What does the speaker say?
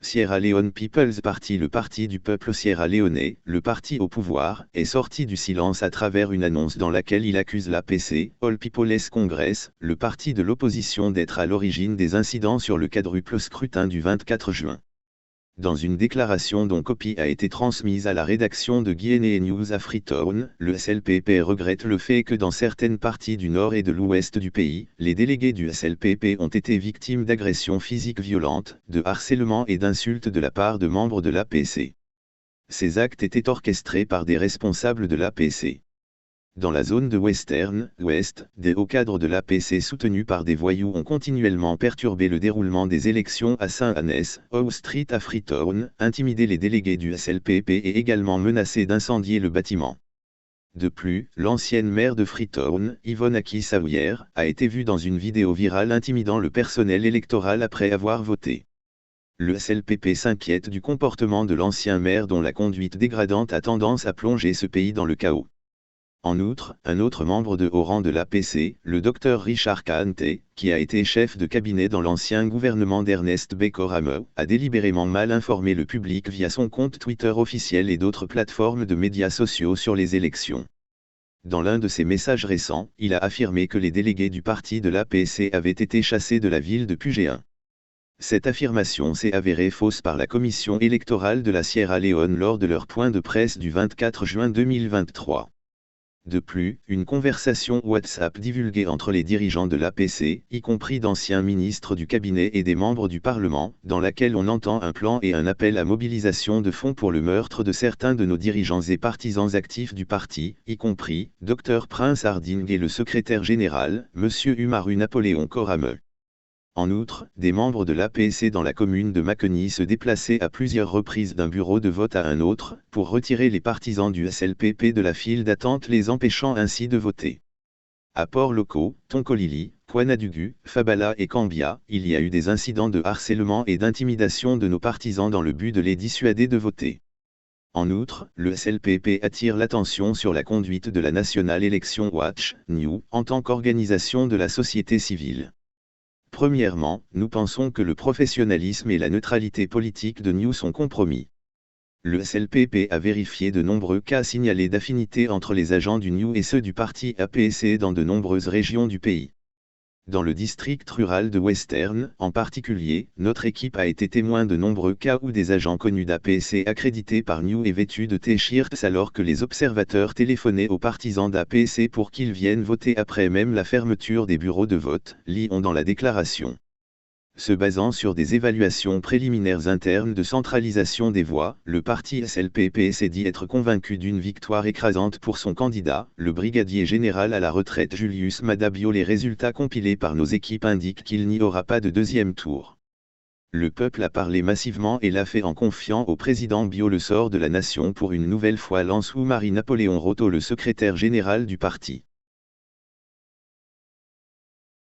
Sierra Leone People's Party. Le parti du peuple sierra-léonais, le parti au pouvoir, est sorti du silence à travers une annonce dans laquelle il accuse l'APC, All People's Congress, le parti de l'opposition d'être à l'origine des incidents sur le quadruple scrutin du 24 juin. Dans une déclaration dont copie a été transmise à la rédaction de Guinea News à Freetown, le SLPP regrette le fait que dans certaines parties du nord et de l'ouest du pays, les délégués du SLPP ont été victimes d'agressions physiques violentes, de harcèlement et d'insultes de la part de membres de l'APC. Ces actes étaient orchestrés par des responsables de l'APC. Dans la zone de Western Ouest, des hauts cadres de l'APC soutenus par des voyous ont continuellement perturbé le déroulement des élections à Saint-Annes, Howe Street à Freetown, intimidé les délégués du SLPP et également menacé d'incendier le bâtiment. De plus, l'ancienne maire de Freetown, Yvonne Aki-Sawyer, a été vue dans une vidéo virale intimidant le personnel électoral après avoir voté. Le SLPP s'inquiète du comportement de l'ancien maire dont la conduite dégradante a tendance à plonger ce pays dans le chaos. En outre, un autre membre de haut rang de l'APC, le Dr Richard Kahante, qui a été chef de cabinet dans l'ancien gouvernement d'Ernest Bai Koroma, a délibérément mal informé le public via son compte Twitter officiel et d'autres plateformes de médias sociaux sur les élections. Dans l'un de ses messages récents, il a affirmé que les délégués du parti de l'APC avaient été chassés de la ville de Pugéa. Cette affirmation s'est avérée fausse par la commission électorale de la Sierra Leone lors de leur point de presse du 24 juin 2023. De plus, une conversation WhatsApp divulguée entre les dirigeants de l'APC, y compris d'anciens ministres du cabinet et des membres du Parlement, dans laquelle on entend un plan et un appel à mobilisation de fonds pour le meurtre de certains de nos dirigeants et partisans actifs du parti, y compris Dr Prince Harding et le secrétaire général, M. Umaru Napoléon Koroma. En outre, des membres de l'APC dans la commune de Makeni se déplaçaient à plusieurs reprises d'un bureau de vote à un autre, pour retirer les partisans du SLPP de la file d'attente, les empêchant ainsi de voter. À Port-Locaux, Tonkolili, Kouanadugu, Fabala et Kambia, il y a eu des incidents de harcèlement et d'intimidation de nos partisans dans le but de les dissuader de voter. En outre, le SLPP attire l'attention sur la conduite de la National Election Watch, NEW, en tant qu'organisation de la société civile. Premièrement, nous pensons que le professionnalisme et la neutralité politique de NEW sont compromis. Le SLPP a vérifié de nombreux cas signalés d'affinité entre les agents du NEW et ceux du parti APC dans de nombreuses régions du pays. Dans le district rural de Western, en particulier, notre équipe a été témoin de nombreux cas où des agents connus d'APC accrédités par NEW et vêtus de T-shirts alors que les observateurs téléphonaient aux partisans d'APC pour qu'ils viennent voter après même la fermeture des bureaux de vote, lit-on dans la déclaration. Se basant sur des évaluations préliminaires internes de centralisation des voix, le parti SLPP s'est dit être convaincu d'une victoire écrasante pour son candidat, le brigadier général à la retraite Julius Maada Bio. Les résultats compilés par nos équipes indiquent qu'il n'y aura pas de deuxième tour. Le peuple a parlé massivement et l'a fait en confiant au président Bio le sort de la nation pour une nouvelle fois, lance Umaru Napoléon Roto, le secrétaire général du parti.